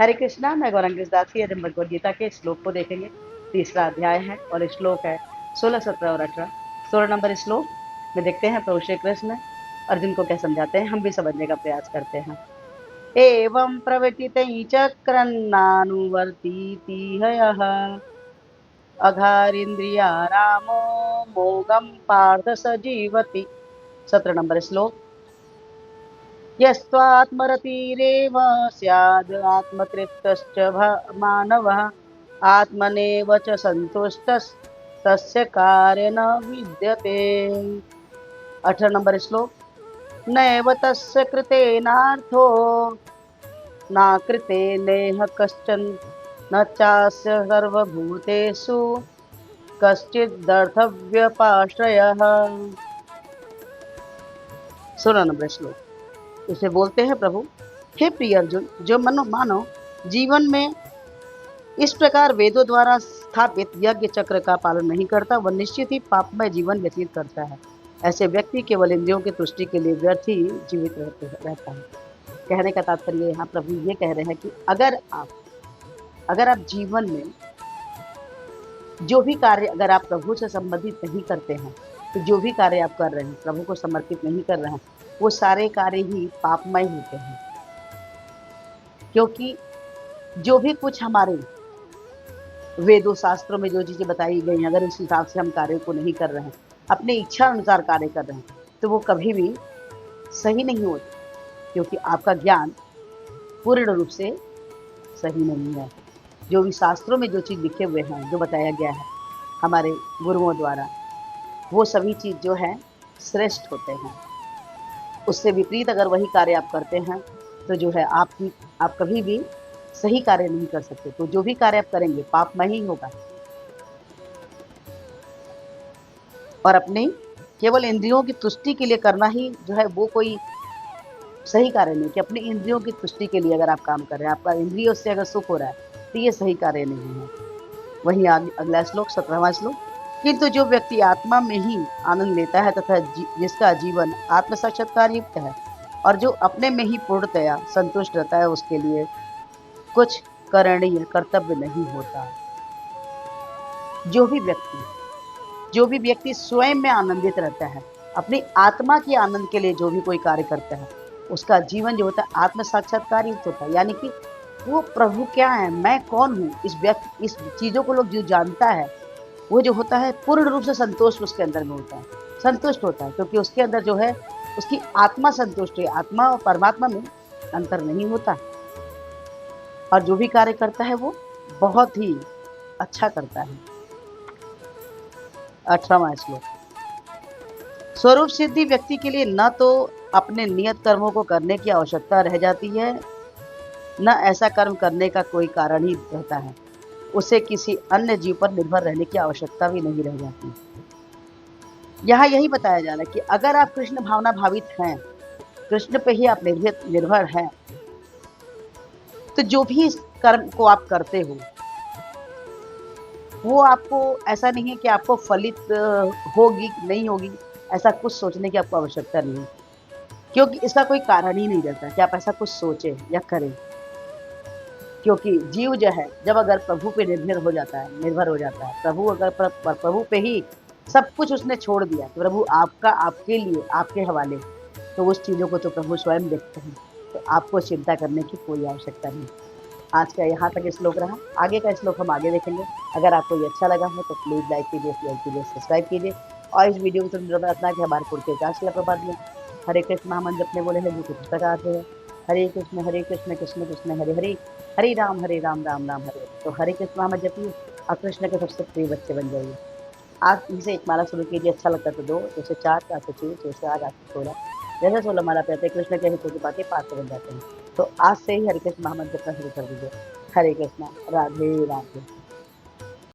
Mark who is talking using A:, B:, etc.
A: हरे कृष्णा, मैं गौरंगी दास की भगवद गीता के श्लोक को देखेंगे। तीसरा अध्याय है और श्लोक है 16, 17 और 18। 16 नंबर श्लोक में देखते हैं प्रभु श्री कृष्ण अर्जुन को क्या समझाते हैं, हम भी समझने का प्रयास करते हैं। एवं प्रवर्तितैः चक्रन्नानुवर्तीति हयः अघारिन्द्रियारामो मोघं पार्थ स जीवति। 17 नंबर श्लोक यस्त्वात्मरतिरेव स्याद् आत्मतृप्तश्च मानवः आत्मनेव च सन्तुष्टस्तस्य कार्य न विद्यते। 18 नंबर श्लोक नैव तस्य कृतेनार्थो न कृते नेह कश्चन न चास्य सर्वभूतेषु कश्चिदर्थव्यपाश्रयः। 16 नंबर श्लोक इसे बोलते हैं प्रभु, हे प्रिय अर्जुन, जो मनो मानो जीवन में इस प्रकार वेदों द्वारा स्थापित यज्ञ चक्र का पालन नहीं करता, वह निश्चित ही पापमय जीवन व्यतीत करता है। ऐसे व्यक्ति केवल इंद्रियों की तुष्टि के लिए व्यर्थ ही जीवित रहता है। कहने का तात्पर्य यहाँ प्रभु ये कह रहे हैं कि अगर आप जीवन में जो भी कार्य अगर आप प्रभु से संबंधित नहीं करते हैं, तो जो भी कार्य आप कर रहे हैं प्रभु को समर्पित नहीं कर रहे हैं, वो सारे कार्य ही पापमय होते हैं। क्योंकि जो भी कुछ हमारे वेदों शास्त्रों में जो चीजें बताई गई हैं, अगर इस हिसाब से हम कार्य को नहीं कर रहे हैं, अपने इच्छा अनुसार कार्य कर रहे हैं, तो वो कभी भी सही नहीं होते। क्योंकि आपका ज्ञान पूर्ण रूप से सही नहीं है। जो भी शास्त्रों में जो चीज लिखे हुए हैं, जो बताया गया है हमारे गुरुओं द्वारा, वो सभी चीज जो है श्रेष्ठ होते हैं। उससे विपरीत अगर वही कार्य आप करते हैं, तो जो है आप कभी भी सही कार्य नहीं कर सकते। तो जो भी कार्य आप करेंगे पापमय ही होगा। और अपने केवल इंद्रियों की तुष्टि के लिए करना ही जो है वो कोई सही कार्य नहीं। कि अपनी इंद्रियों की तुष्टि के लिए अगर आप काम कर रहे हैं, आपका इंद्रियों से अगर सुख हो रहा है, तो ये सही कार्य नहीं है। वहीं अगला श्लोक 17वां श्लोक, किंतु जो व्यक्ति आत्मा में ही आनंद लेता है तथा जिसका जीवन आत्म साक्षात्कार युक्त है और जो अपने में ही पूर्णतया संतुष्ट रहता है, उसके लिए कुछ करणीय कर्तव्य नहीं होता। जो भी व्यक्ति स्वयं में आनंदित रहता है, अपनी आत्मा के आनंद के लिए जो भी कोई कार्य करता है, उसका जीवन जो होता है आत्म साक्षात्कार युक्त होता है। यानी कि वो प्रभु क्या है, मैं कौन हूँ, इस चीजों को लोग जो जानता है, वो जो होता है पूर्ण रूप से संतोष उसके अंदर में होता है, संतुष्ट होता है। क्योंकि उसके अंदर जो है उसकी आत्मा संतुष्ट है। आत्मा और परमात्मा में अंतर नहीं होता। और जो भी कार्य करता है वो बहुत ही अच्छा करता है। 18वां श्लोक, स्वरूप सिद्धि व्यक्ति के लिए न तो अपने नियत कर्मों को करने की आवश्यकता रह जाती है, न ऐसा कर्म करने का कोई कारण ही रहता है। उसे किसी अन्य जीव पर निर्भर रहने की आवश्यकता भी नहीं रह जाती। यहाँ यही बताया जा रहा है कि अगर आप कृष्ण भावना भावित हैं, कृष्ण पे ही आप निर्भर हैं, तो जो भी इस कर्म को आप करते हो, वो आपको ऐसा नहीं है कि आपको फलित होगी नहीं होगी, ऐसा कुछ सोचने की आपको आवश्यकता नहीं है। क्योंकि इसका कोई कारण ही नहीं रहता कि आप ऐसा कुछ सोचें या करें। क्योंकि जीव जो है जब अगर प्रभु पे निर्भर हो जाता है, प्रभु अगर प्रभु पे ही सब कुछ उसने छोड़ दिया, तो प्रभु आपका आपके लिए आपके हवाले, तो उस चीज़ों को तो प्रभु स्वयं देखते हैं। तो आपको चिंता करने की कोई आवश्यकता नहीं। आज का यहाँ तक श्लोक रहा, आगे का श्लोक हम आगे देखेंगे। अगर आपको ये अच्छा लगा हो तो प्लीज़ लाइक कीजिए, शेयर कीजिए, सब्सक्राइब कीजिए और इस वीडियो को तुम रखना कि हमारे पूर्व के 4 शिला प्रपात में हरे कृष्ण महामंत्र जपने बोले हैं, जो कि पुस्तक आते हैं हरे कृष्ण कृष्ण कृष्ण हरे हरे, हरे राम राम राम हरे। तो हरे कृष्ण महामंत्र जपिए और कृष्ण के सबसे प्रिय बच्चे बन जाइए। आज इनसे एक माला शुरू कीजिए, अच्छा लगता तो 2, 2 से 4, 4 से 6, 6 से 8, 8 से 16, जैसे 16 माला पहनते हैं कृष्ण के हितों की बातें पाठ बन जाते हैं। तो आज से ही हरे कृष्ण महामंत्र जपना शुरू कर दीजिए। हरे कृष्णा, राधे राधे।